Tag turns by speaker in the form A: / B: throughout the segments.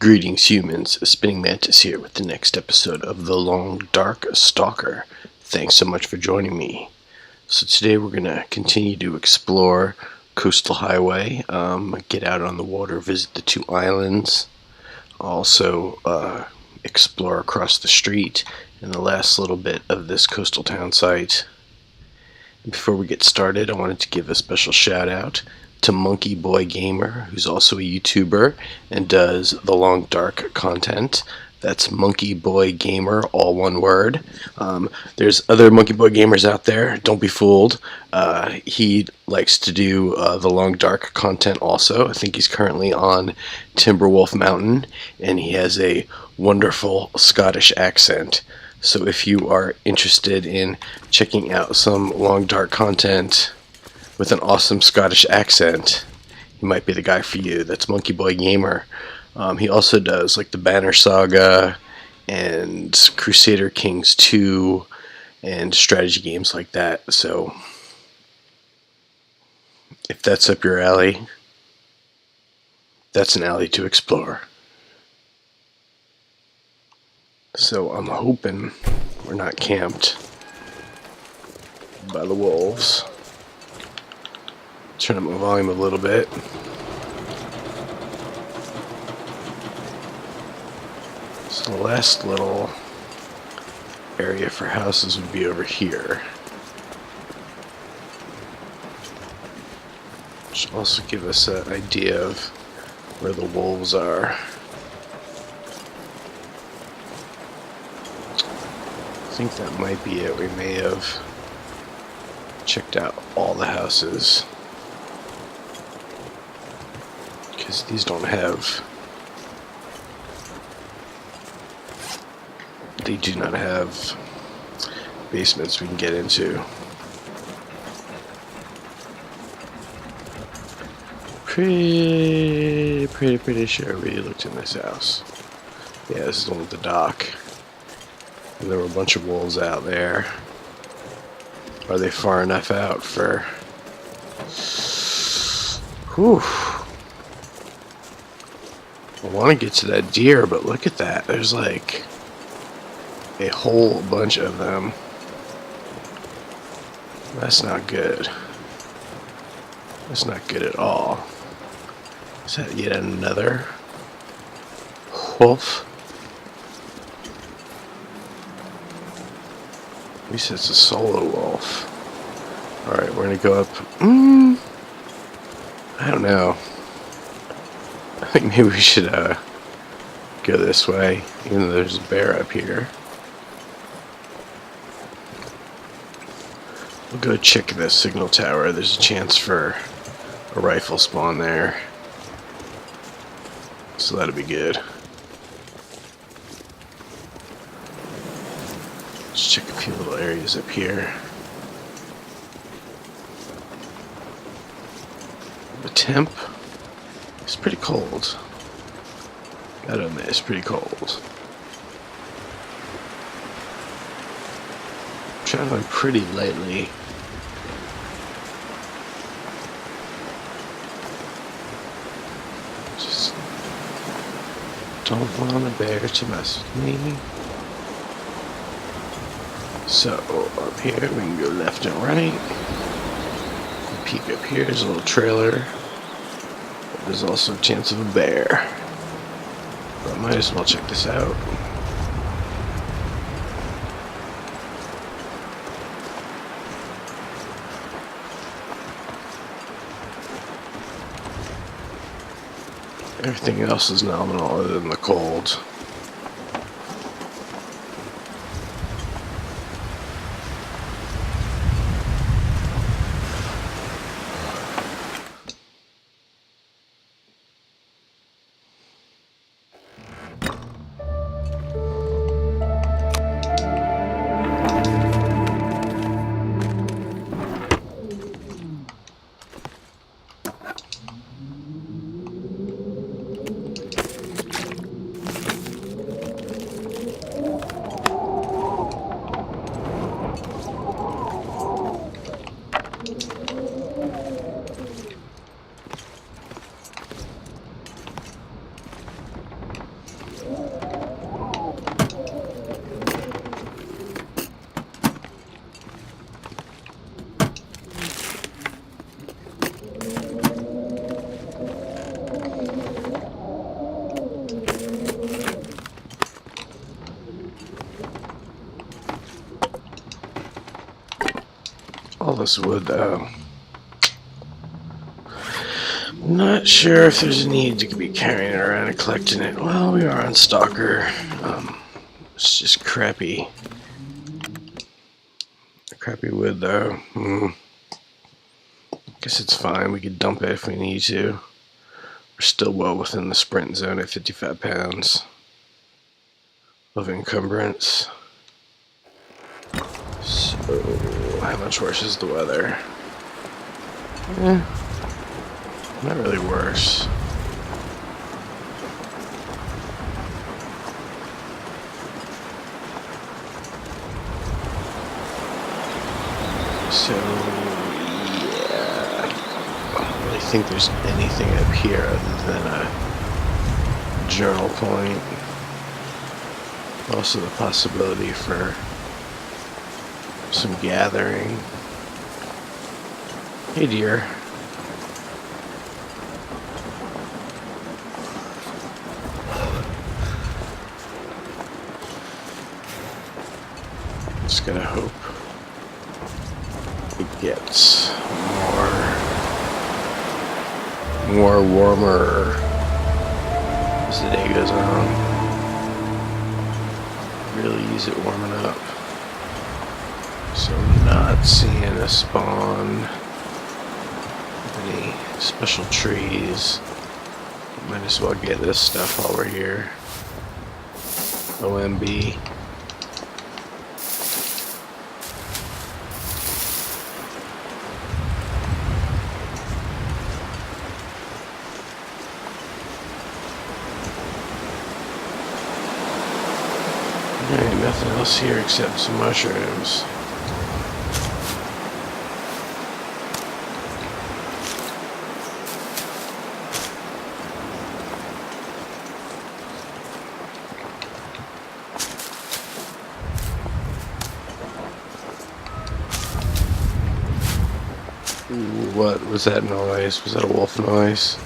A: Greetings, humans. Spinning Mantis here with the next episode of The Long Dark Stalker. Thanks so much for joining me. So today we're going to continue to explore Coastal Highway, get out on the water, visit the two islands, also explore across the street in the last little bit of this coastal town site. Before we get started, I wanted to give a special shout out to Monkey Boy Gamer, who's also a YouTuber and does the Long Dark content. That's Monkey Boy Gamer, all one word. There's other Monkey Boy Gamers out there, don't be fooled. He likes to do the Long Dark content also. I think he's currently on Timberwolf Mountain, and he has a wonderful Scottish accent. So if you are interested in checking out some Long Dark content with an awesome Scottish accent, he might be the guy for you. That's Monkey Boy Gamer. He also does like the Banner Saga and Crusader Kings 2 and strategy games like that. So if that's up your alley, that's an alley to explore. So I'm hoping we're not camped by the wolves. Turn up my volume a little bit. So the last little area for houses would be over here. Which will also give us an idea of where the wolves are. I think that might be it. We may have checked out all the houses, because these don't have, they do not have basements we can get into. Pretty sure we looked in this house. Yeah, this is the one with the dock. And there were a bunch of wolves out there. Are they far enough out for... Whew. I want to get to that deer, but look at that. There's like a whole bunch of them. That's not good. That's not good at all. Is that yet another wolf? At least it's a solo wolf. Alright, we're gonna go up. I don't know. I think maybe we should go this way, even though there's a bear up here. We'll go check the signal tower. There's a chance for a rifle spawn there. So that'll be good. Let's check a few little areas up here. The temp is pretty cold. Gotta admit, it's pretty cold. I'm traveling pretty lightly. Just don't want a bear to mess with me. So up here we can go left and right. Peek up here, there's a little trailer. There's also a chance of a bear. But I might as well check this out. Everything else is nominal other than the cold. this wood, though. Not sure if there's a need to be carrying it around and collecting it. Well, we are on Stalker. It's just crappy wood, though. Guess it's fine. We could dump it if we need to. We're still well within the sprint zone at 55 pounds of encumbrance. So, how much worse is the weather? Not really worse. So, yeah. I don't really think there's anything up here other than a journal point. Also the possibility for some gathering. Hey dear. Just gotta hope it gets more warmer as the day goes on. Really use it warming up. So I'm not seeing a spawn of any special trees. Might as well get this stuff while we're here. OMB. Alright, nothing else here except some mushrooms. What was that noise? Was that a wolf noise?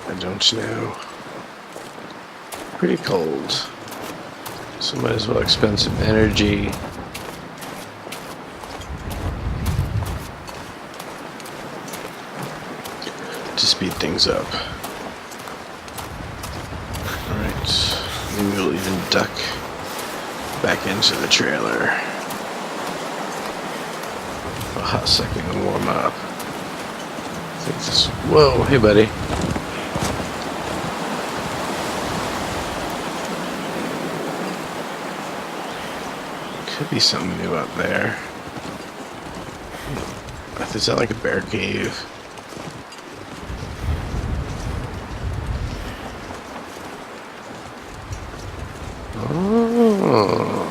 A: I don't know. Pretty cold. So might as well expend some energy. To speed things up. Alright. Maybe we'll even duck back into the trailer. A hot second to warm up. I think this. Whoa, hey buddy. Could be something new up there. Is that like a bear cave? Oh,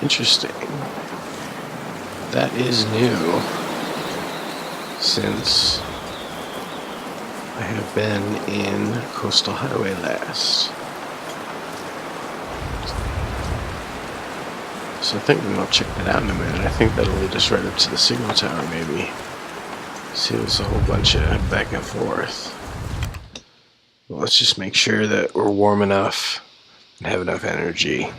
A: interesting. That is new since I have been in Coastal Highway last. So I think we'll check that out in a minute. I think that'll lead us right up to the signal tower, maybe. See, there's a whole bunch of back and forth. Well, let's just make sure that we're warm enough and have enough energy.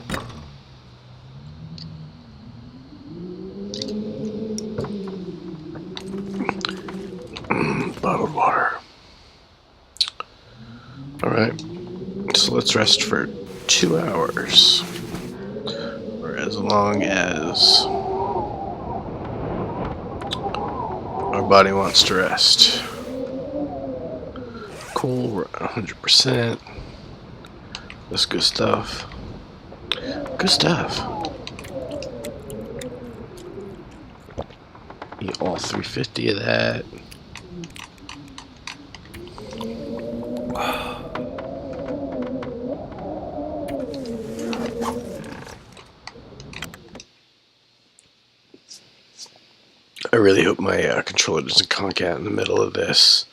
A: Bottled water. Alright, so let's rest for 2 hours. Or as long as our body wants to rest. Cool, we're at 100%. That's good stuff. Good stuff. Eat all 350 of that. I really hope my controller doesn't conk out in the middle of this.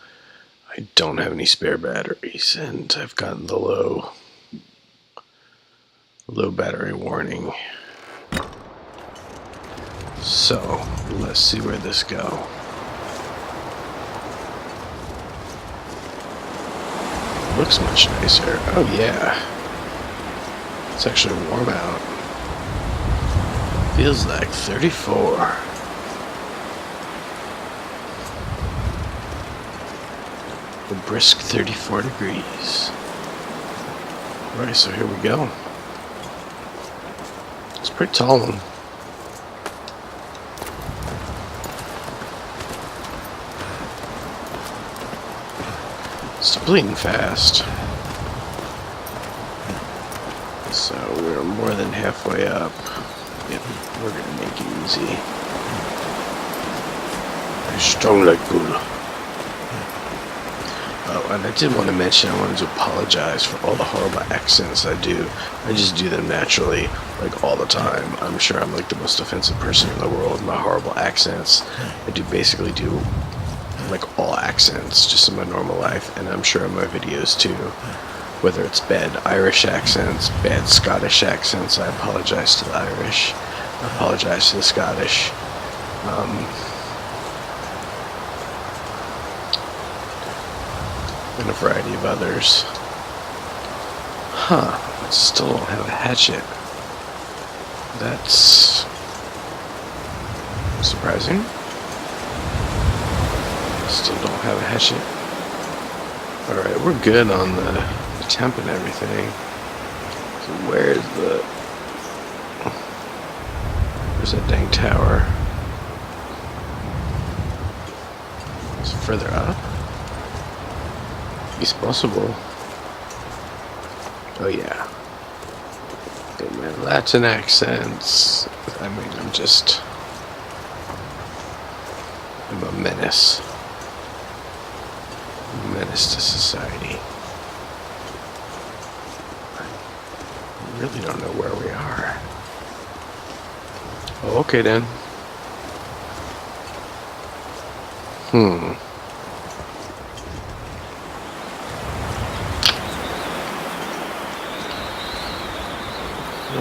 A: I don't have any spare batteries, and I've gotten the low battery warning. So, let's see where this goes. Looks much nicer. Oh yeah. It's actually warm out. Feels like 34. A brisk 34 degrees. Alright, so here we go. It's a pretty tall one. It's bleeding fast. So we're more than halfway up. Yep, we're gonna make it easy. Strong like bull. Oh, and I did want to mention, I wanted to apologize for all the horrible accents I do. I just do them naturally, like all the time. I'm sure I'm like the most offensive person in the world with my horrible accents. I do basically do like all accents just in my normal life, and I'm sure in my videos too. Whether it's bad Irish accents, bad Scottish accents, I apologize to the Irish. I apologize to the Scottish. And a variety of others. Huh, I still don't have a hatchet. That's surprising. Still don't have a hatchet. Alright, we're good on the temp and everything. So where's that dang tower? Is it further up? It's possible. Oh yeah. In my Latin accents, I mean, I'm a menace. A menace to society. I really don't know where we are. Oh, okay then.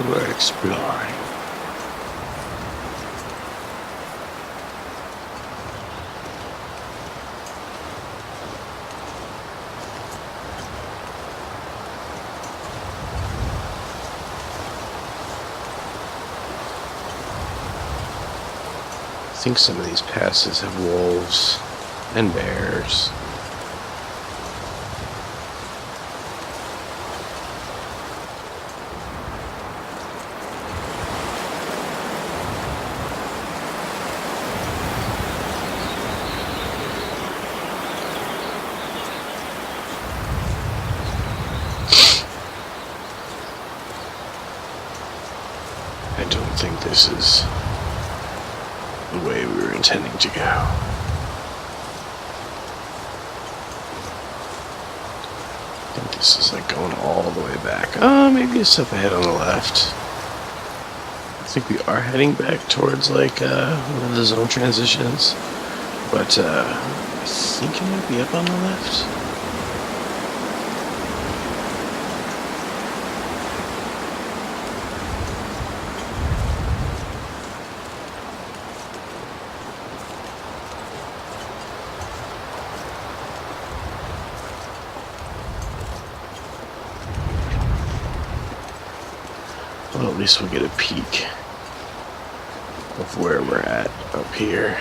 A: We're exploring. I think some of these passes have wolves and bears. I don't think this is the way we were intending to go. I think this is like going all the way back. Oh, maybe it's up ahead on the left. I think we are heading back towards like one of the zone transitions. But I think it might be up on the left. Well, at least we'll get a peek of where we're at up here.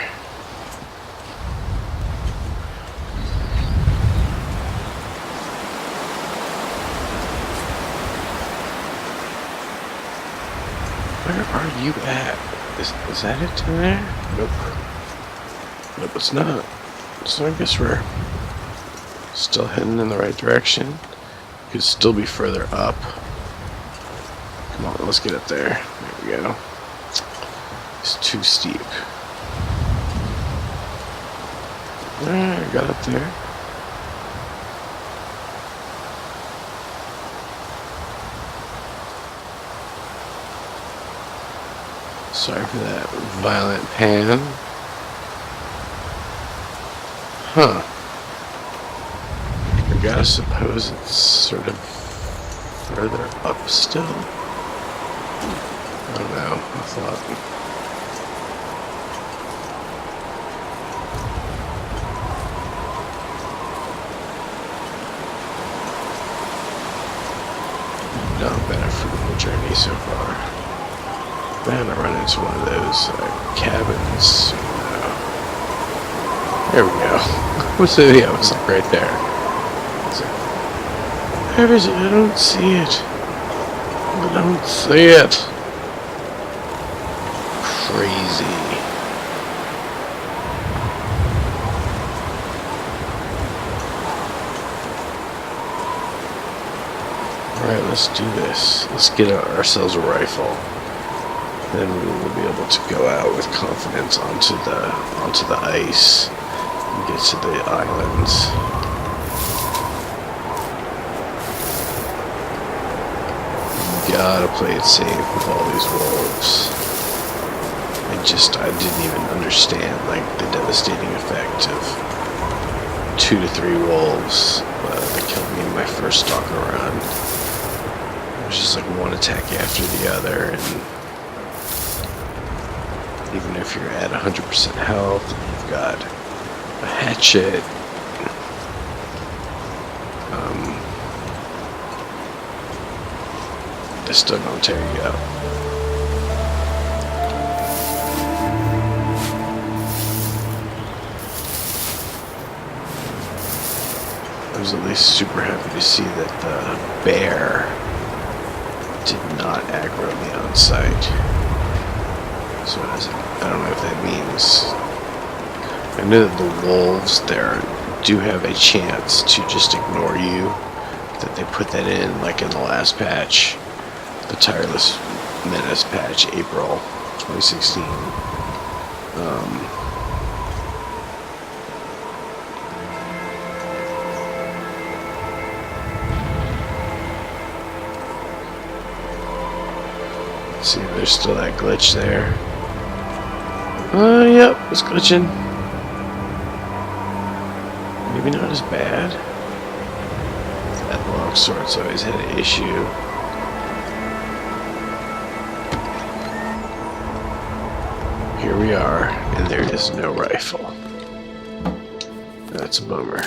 A: Where are you at? Is that it to there? Nope. Nope, it's not. So I guess we're still heading in the right direction. Could still be further up. Come on, let's get up there. There we go. It's too steep. Alright, I got up there. Sorry for that violent pan. Huh. I gotta suppose it's sort of further up still. I don't know. I thought. Not been a fruitful journey so far. Man, I run into one of those cabins. There we go. So yeah, it was like right there. Where is it? I don't see it. I don't see it. Crazy. Alright, let's do this. Let's get ourselves a rifle. Then we will be able to go out with confidence onto the ice and get to the islands. You gotta play it safe with all these wolves. I didn't even understand like the devastating effect of 2 to 3 wolves that killed me in my first Stalker run. It was just like one attack after the other, and even if you're at 100% health and you've got a hatchet, they're still gonna tear you up. I was at least super happy to see that the bear did not aggro me on sight. So I don't know if that means... I know that the wolves there do have a chance to just ignore you. That they put that in, like in the last patch. The Tireless Menace patch, April 2016. See, there's still that glitch there. Yep, it's glitching. Maybe not as bad. That long sword's always had an issue. Here we are, and there is no rifle. That's a bummer.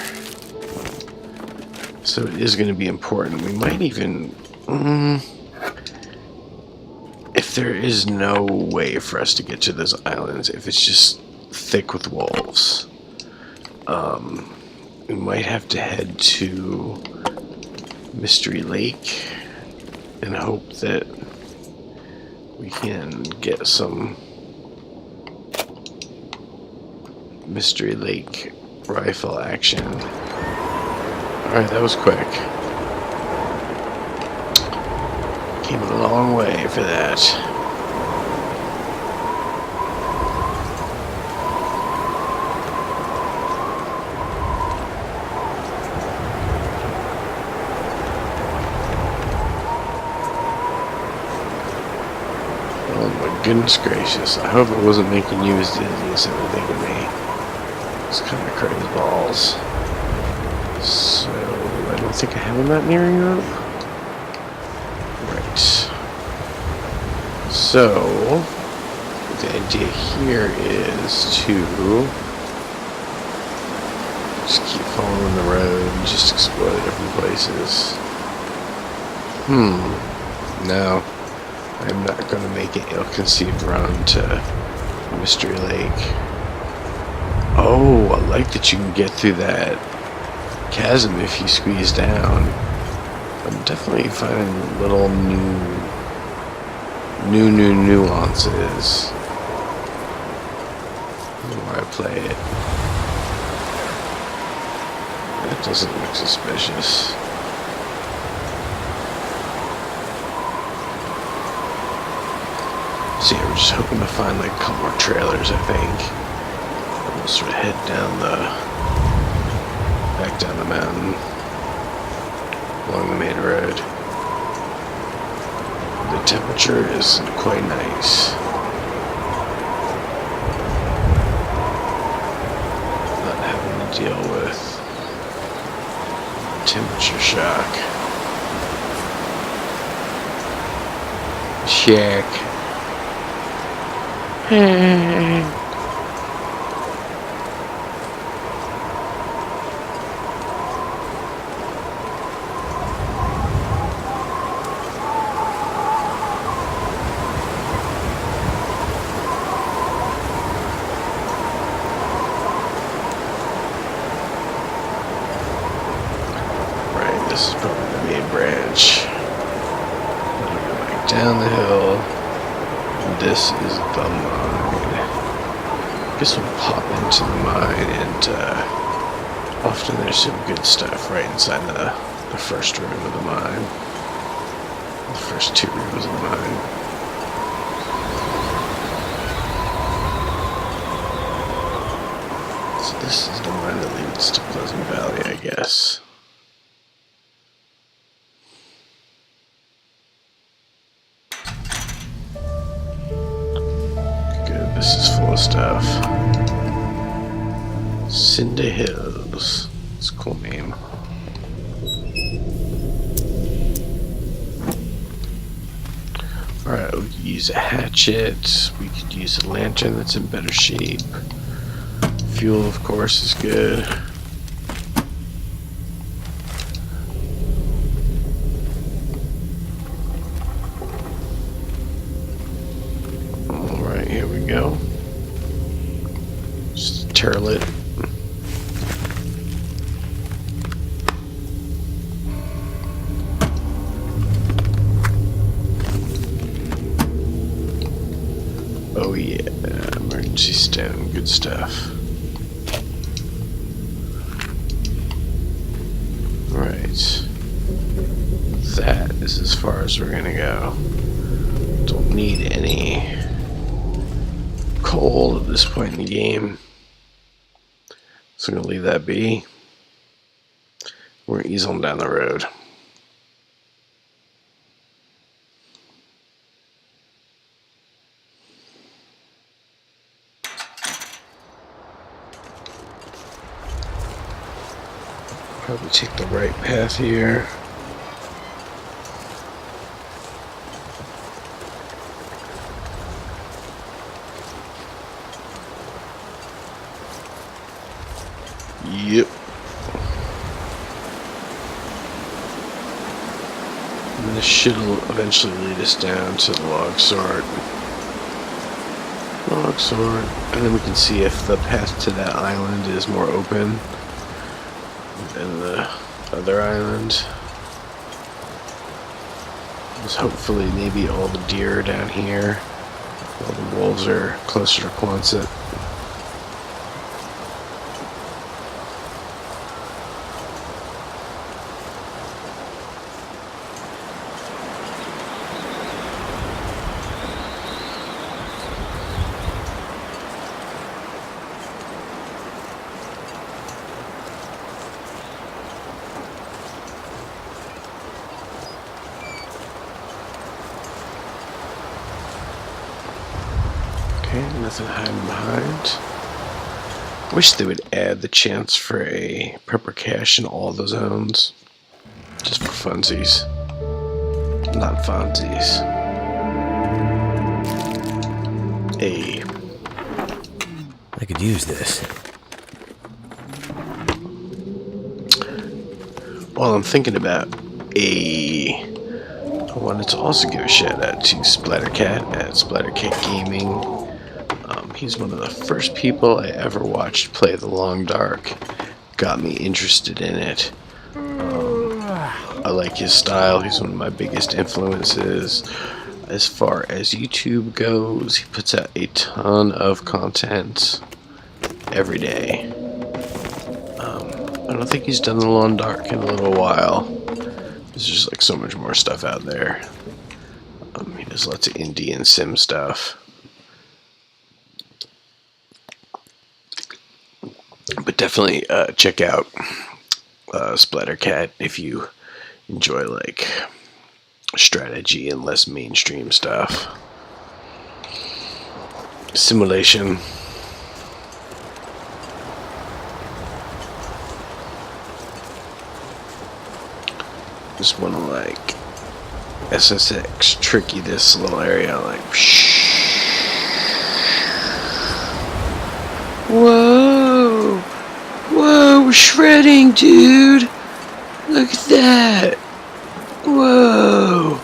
A: So it is going to be important. We might even... if there is no way for us to get to those islands, if it's just thick with wolves, we might have to head to Mystery Lake and hope that we can get some Mystery Lake rifle action. Alright, that was quick. Came a long way for that. Oh my goodness gracious. I hope it wasn't making you as dizzy as it was making me. It's kind of crazy balls. So, I don't think I have a mountaineering rope. Right. So, the idea here is to just keep following the road and just explore the different places. No, I'm not going to make an ill-conceived run to Mystery Lake. Oh, I like that you can get through that chasm if you squeeze down. I'm definitely finding little new nuances the more I play it. That doesn't look suspicious. See, we're just hoping to find like a couple more trailers, I think. And we'll sort of head down back down the mountain along the main road. The temperature is quite nice. Not having to deal with temperature shock. Check. Hey. this is probably the main branch. You go back down the hill. This is the mine. I guess we'll pop into the mine, and often there's some good stuff right inside the first room of the mine. The first 2 rooms of the mine. So this is the mine that leads to Pleasant Valley, I guess. Good, this is full of stuff. Cinder Hills. It's a cool name. Alright, we could use a hatchet. We could use a lantern that's in better shape. Fuel, of course, is good. Alright, here we go. Just a turlet. Oh yeah, emergency stone, good stuff. Right. That is as far as we're gonna go. Don't need any coal at this point in the game. So I'm gonna leave that be. We're gonna ease on down the road. Probably take the right path here. Yep. And this should eventually lead us down to the log sword. Log sword. And then we can see if the path to that island is more open than the other island. Because hopefully maybe all the deer are down here, while the wolves are closer to Quonset. Okay, nothing hiding behind. Wish they would add the chance for a prepper cache in all the zones. Just for funsies. Not funsies. Hey.
B: I could use this.
A: While I'm thinking about I wanted to also give a shout out to Splattercat at Splattercat Gaming. He's one of the first people I ever watched play The Long Dark. Got me interested in it. I like his style. He's one of my biggest influences. As far as YouTube goes, he puts out a ton of content every day. I don't think he's done The Long Dark in a little while. There's just like so much more stuff out there. He does lots of indie and sim stuff. But definitely check out Splattercat if you enjoy like strategy and less mainstream stuff. Simulation. Just want to like SSX tricky this little area like whoa, whoa, we're shredding, dude. Look at that. Whoa.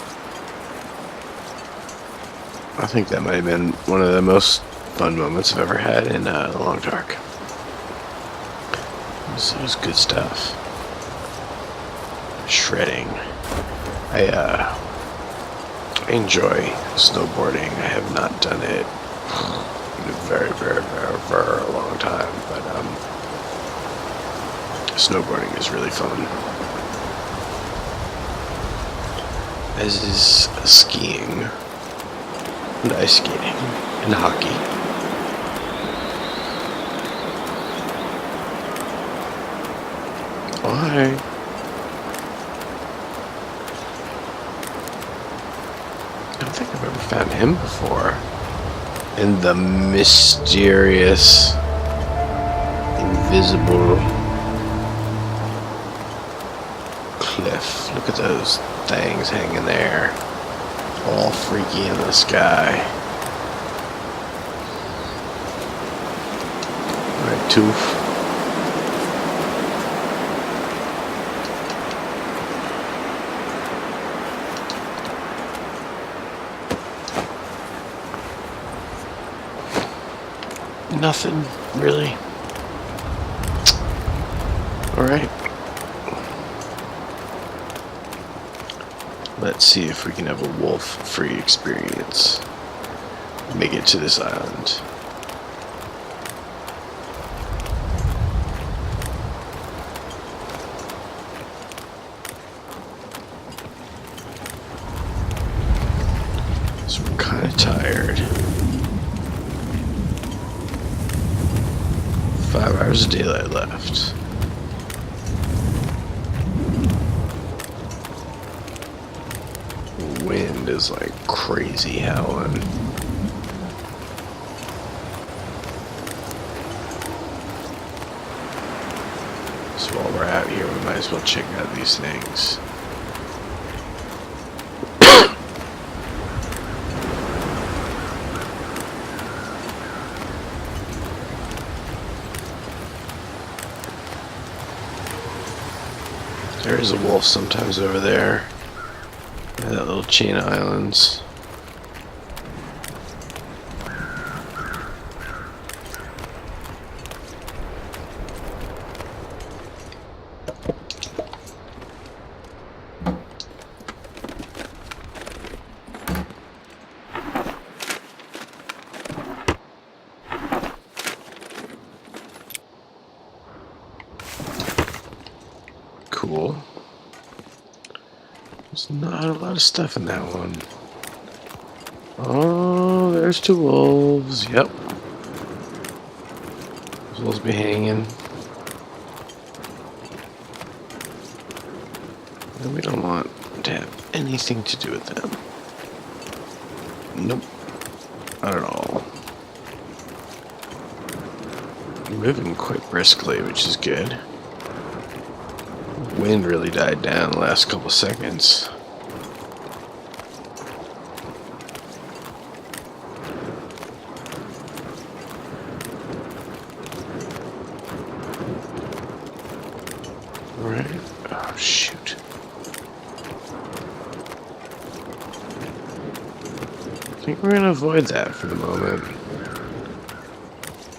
A: I think that might have been one of the most fun moments I've ever had in The Long Dark. It was good stuff. shredding. I enjoy snowboarding. I have not done it in a very, very, very, very long time, but snowboarding is really fun. As is skiing, and ice skating, and hockey. Why? I don't think I've ever found him before. In the mysterious, invisible cliff. Look at those things hanging there. All freaky in the sky. Alright, Tooth. Nothing, really. Alright. Let's see if we can have a wolf-free experience. Make it to this island. So we're kind of tired. 5 hours of daylight left. Wind is like crazy howling. So while we're out here, we might as well check out these things. There is a wolf sometimes over there. That little chain of islands. Cool. There's not a lot of stuff in that one. Oh, there's 2 wolves. Yep. Those wolves be hanging. And we don't want to have anything to do with them. Nope. Not at all. Moving quite briskly, which is good. Wind really died down the last couple seconds. Alright. Oh, shoot. I think we're gonna avoid that for the moment.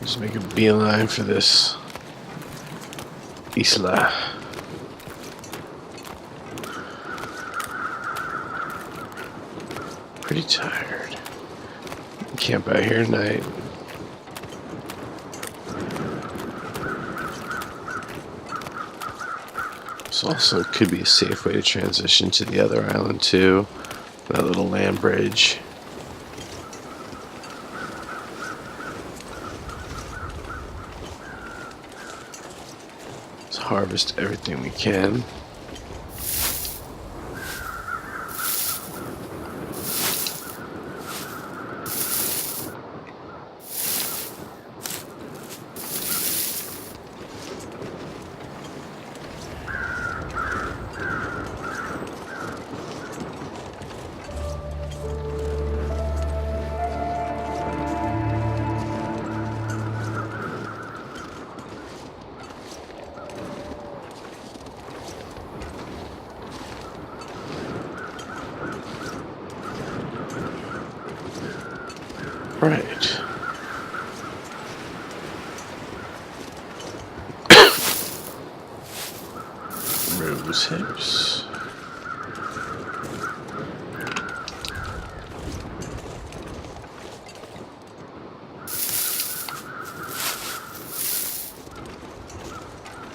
A: Just make a beeline for this isla. Pretty tired. Camp out here tonight. This also could be a safe way to transition to the other island too. That little land bridge. Let's harvest everything we can. Rose hips.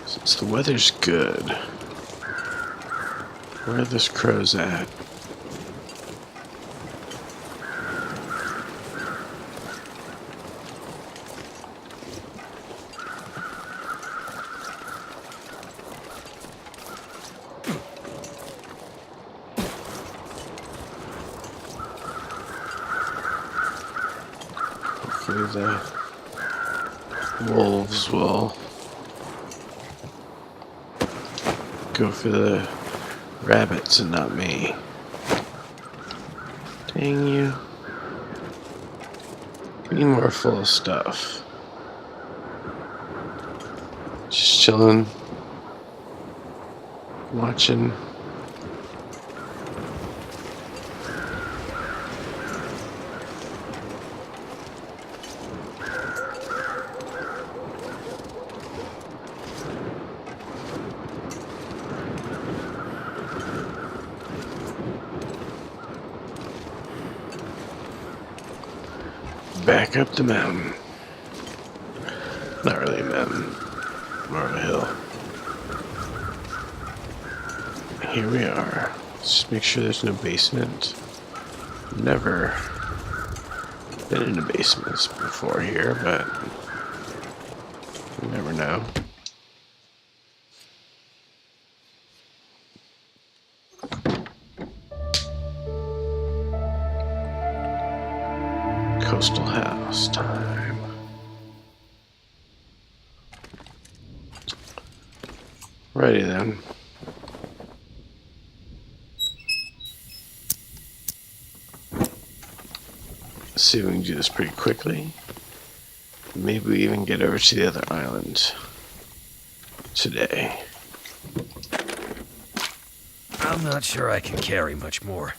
A: Since the weather's good, where are those crows at? Hopefully the wolves will go for the rabbits and not me. Dang you. Be more full of stuff. Just chilling. Watching. Back up the mountain. Not really a mountain, more of a hill. Here we are. Let's just make sure there's no basement. Never been in a basement before here, but you never know. Coastal house time. Righty then. Let's see if we can do this pretty quickly. Maybe we even get over to the other island today.
B: I'm not sure I can carry much more.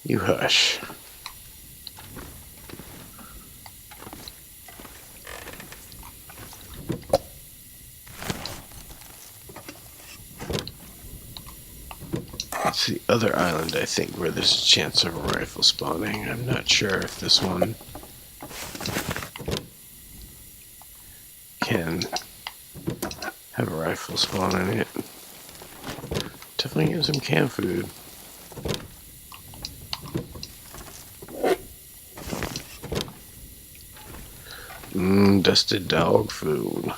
A: You hush. It's the other island, I think, where there's a chance of a rifle spawning. I'm not sure if this one can have a rifle spawn in it. Definitely get some canned food. Dusted dog food.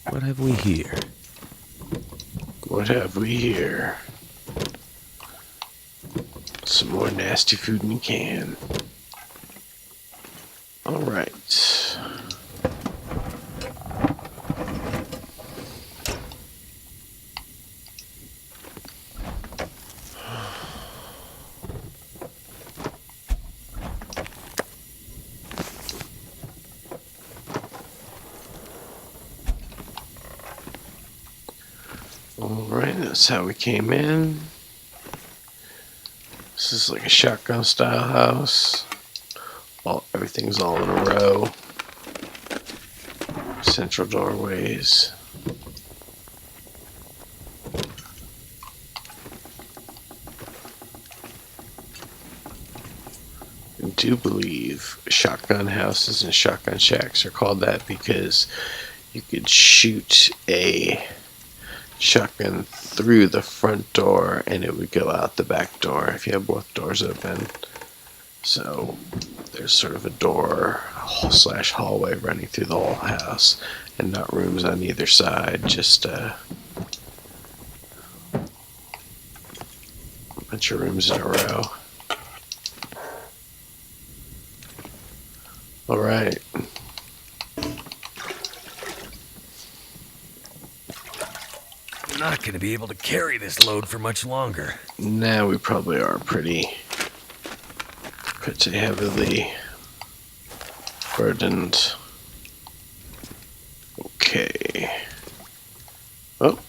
B: What have we here?
A: What have we here? Some more nasty food in a can. Alright. Alright, that's how we came in. This is like a shotgun style house. Everything's all in a row. Central doorways. I do believe shotgun houses and shotgun shacks are called that because you could shoot a shotgun through the front door and it would go out the back door if you have both doors open. So there's sort of a door slash hallway running through the whole house and not rooms on either side, just a bunch of rooms in a row. Alright.
B: not gonna be able to carry this load for much longer.
A: Now we probably are pretty heavily burdened. Okay. Oh,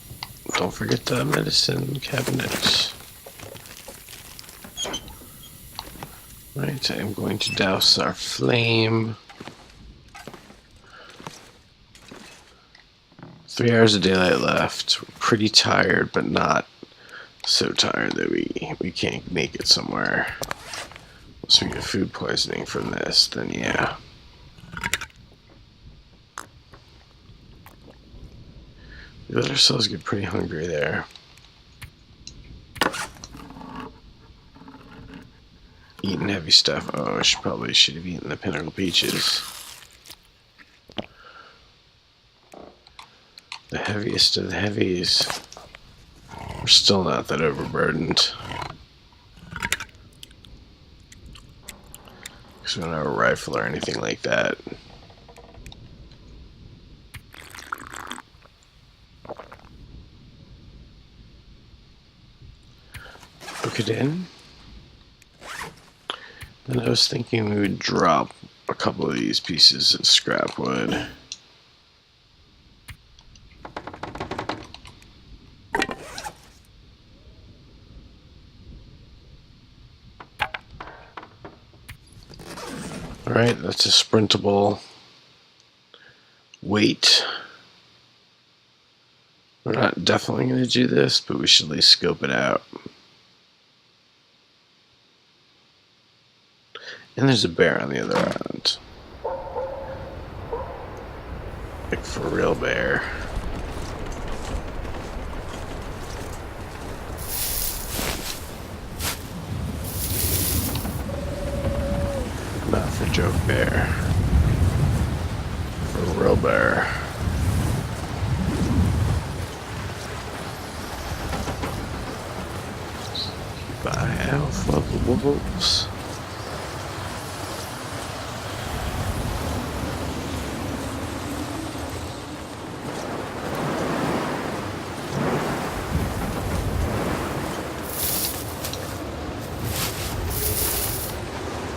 A: don't forget the medicine cabinet. Right, I'm going to douse our flame. 3 hours of daylight left. We're pretty tired, but not so tired that we can't make it somewhere. Unless we get food poisoning from this, then yeah. We let ourselves get pretty hungry there. Eating heavy stuff. Oh, I probably should have eaten the pinnacle peaches. The heaviest of the heavies. We're still not that overburdened. Because we don't have a rifle or anything like that. Book it in. And I was thinking we would drop a couple of these pieces of scrap wood. Alright, that's a sprintable weight. We're not definitely going to do this, but we should at least scope it out. And there's a bear on the other island. Like for a real bear. Not for joke bear. For a real bear. Keep an eye out for the wolves.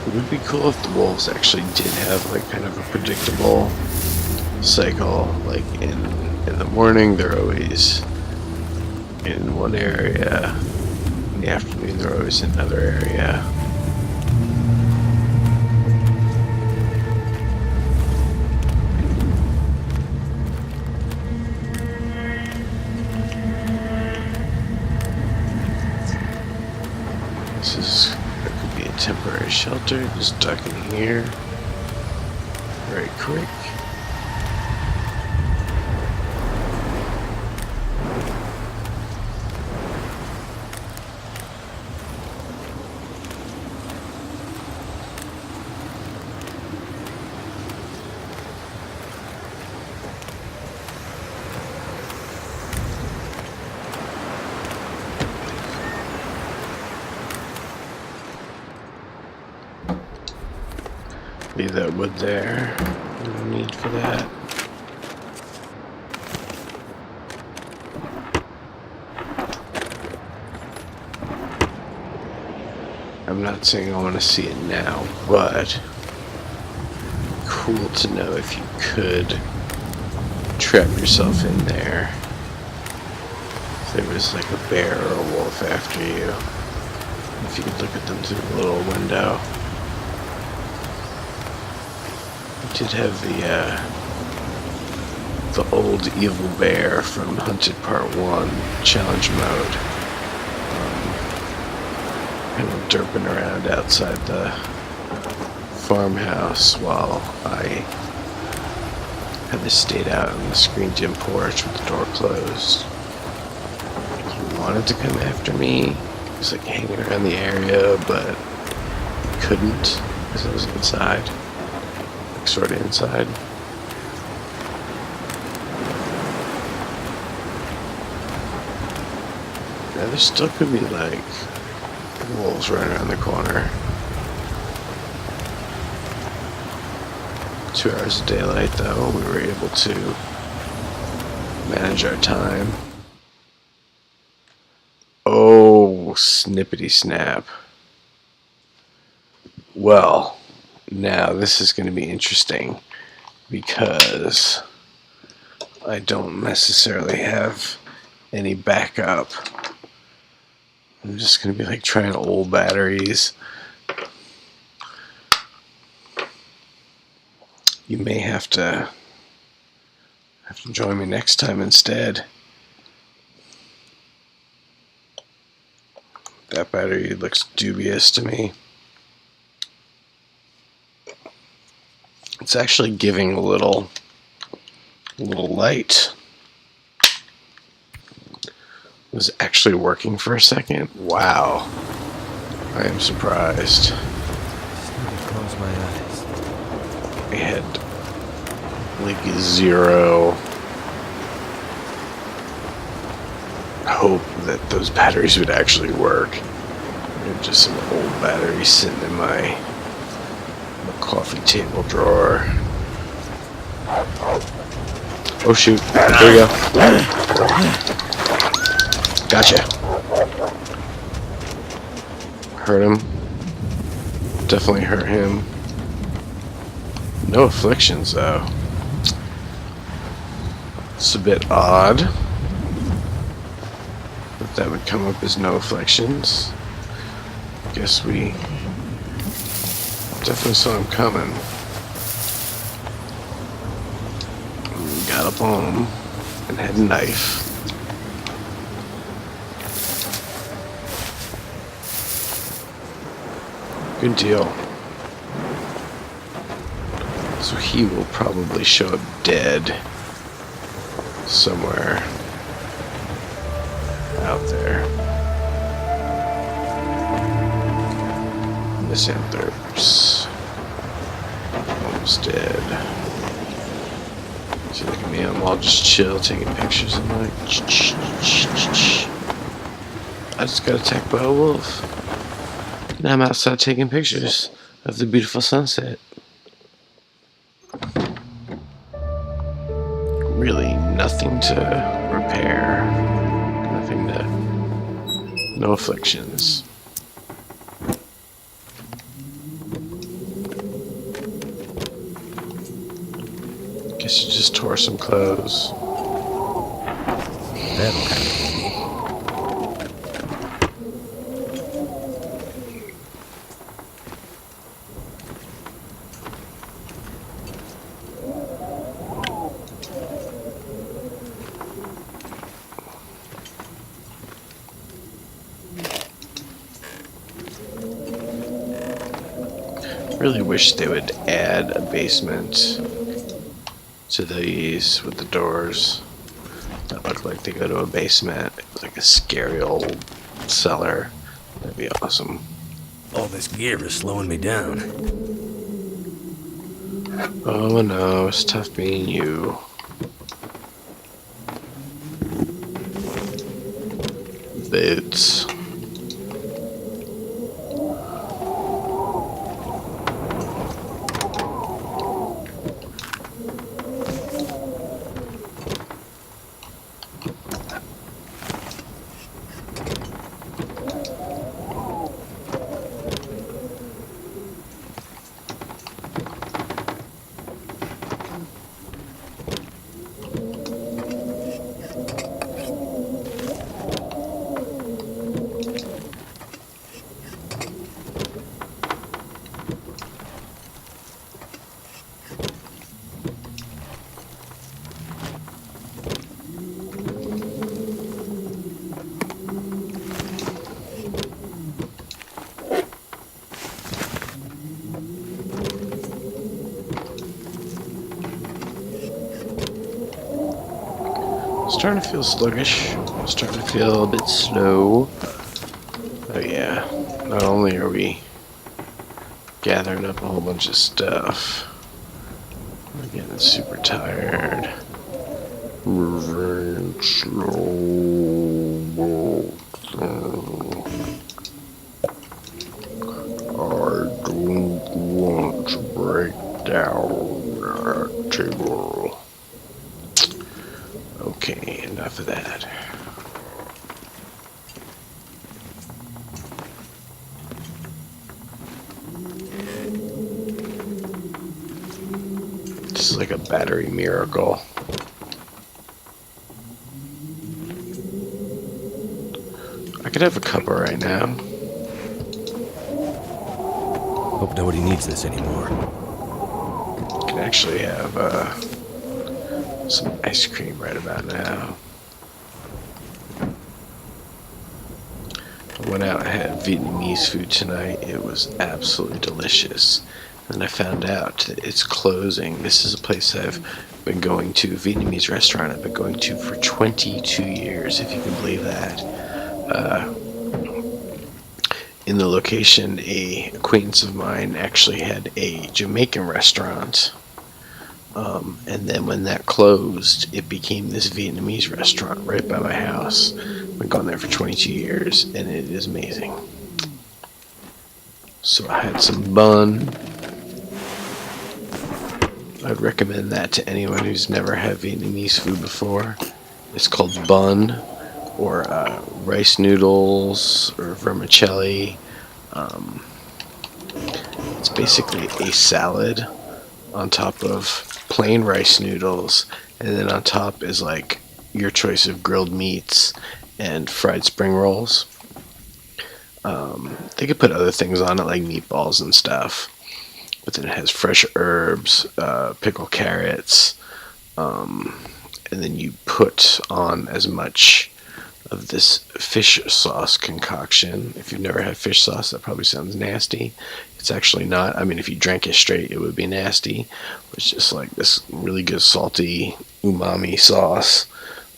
A: It would be cool if the wolves actually did have like kind of a predictable cycle. Like in the morning they're always in one area, in the afternoon they're always in another area. This is temporary shelter, just duck in here. Very quick. Leave that wood there. No need for that. I'm not saying I want to see it now, but cool to know if you could trap yourself in there. If there was like a bear or a wolf after you. If you could look at them through the little window. Did have the old evil bear from Hunted Part 1 challenge mode. Kind of derping around outside the farmhouse while I had to stayed out on the screened in porch with the door closed. He wanted to come after me. He was like hanging around the area, but couldn't because I was inside. Sort of inside. Yeah, there still could be like wolves running around the corner. 2 hours of daylight though, we were able to manage our time. snippety snap. Well, now this is going to be interesting because I don't necessarily have any backup. I'm just going to be like trying old batteries. You may have to join me next time instead. That battery looks dubious to me. It's actually giving a little light. It was actually working for a second. Wow. I am surprised.
B: Just need to close my eyes.
A: I had like zero hope that those batteries would actually work. They're just some old batteries sitting in my coffee table drawer. Oh shoot, there we go. Gotcha. Hurt him. Definitely hurt him. No afflictions though. It's a bit odd that would come up as no afflictions. Guess we definitely saw him coming. Got up on him and had a knife. Good deal. So he will probably show up dead somewhere out there. This anther's almost dead. So look at me, I'm all just chill, taking pictures. I'm like, I just got attacked by a wolf. Now I'm outside taking pictures of the beautiful sunset. Really nothing to repair. Nothing to... No afflictions. Guess you just tore some clothes.
B: That'll happen.
A: Really wish they would add a basement to these with the doors that look like they go to a basement, like a scary old cellar. That'd be awesome.
B: All this gear is slowing me down.
A: Oh no, it's tough being you. Boots. Starting to feel sluggish. Starting to feel a bit slow. Oh yeah. Not only are we gathering up a whole bunch of stuff, we're getting super tired. Moving slow. I don't want to break down that table. Okay, enough of that. like a battery miracle. I could have a cuppa right now.
B: Hope nobody needs this anymore.
A: I could actually have some ice cream right about now. I went out and had Vietnamese food tonight. It was absolutely delicious. And I found out that it's closing. This is a place I've been going to, a Vietnamese restaurant I've been going to for 22 years, if you can believe that. In the location, a acquaintance of mine actually had a Jamaican restaurant. And then when that closed, it became this Vietnamese restaurant right by my house. I've been going there for 22 years, and it is amazing. So I had some bun. I'd recommend that to anyone who's never had Vietnamese food before. It's called bun, or rice noodles, or vermicelli. It's basically a salad on top of plain rice noodles, and then on top is like your choice of grilled meats and fried spring rolls. They could put other things on it like meatballs and stuff, but then it has fresh herbs, pickled carrots, and then you put on as much of this fish sauce concoction. If you've never had fish sauce, that probably sounds nasty. It's actually not. I mean, if you drank it straight, it would be nasty. It's just like this really good salty umami sauce.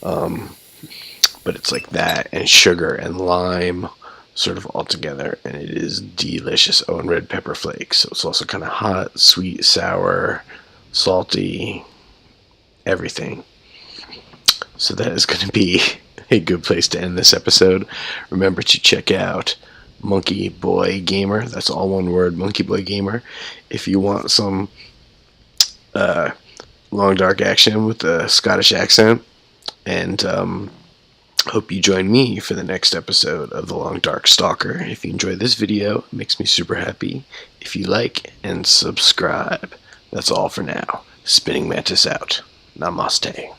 A: But it's like that and sugar and lime sort of all together, and it is delicious. Oh, and red pepper flakes. So it's also kind of hot, sweet, sour, salty, everything. So that is going to be a good place to end this episode. Remember to check out Monkey Boy Gamer. That's all one word, Monkey Boy Gamer. If you want some long dark action with a Scottish accent. And hope you join me for the next episode of The Long Dark Stalker. If you enjoy this video, it makes me super happy. If you like and subscribe. That's all for now. Spinning Mantis out. Namaste.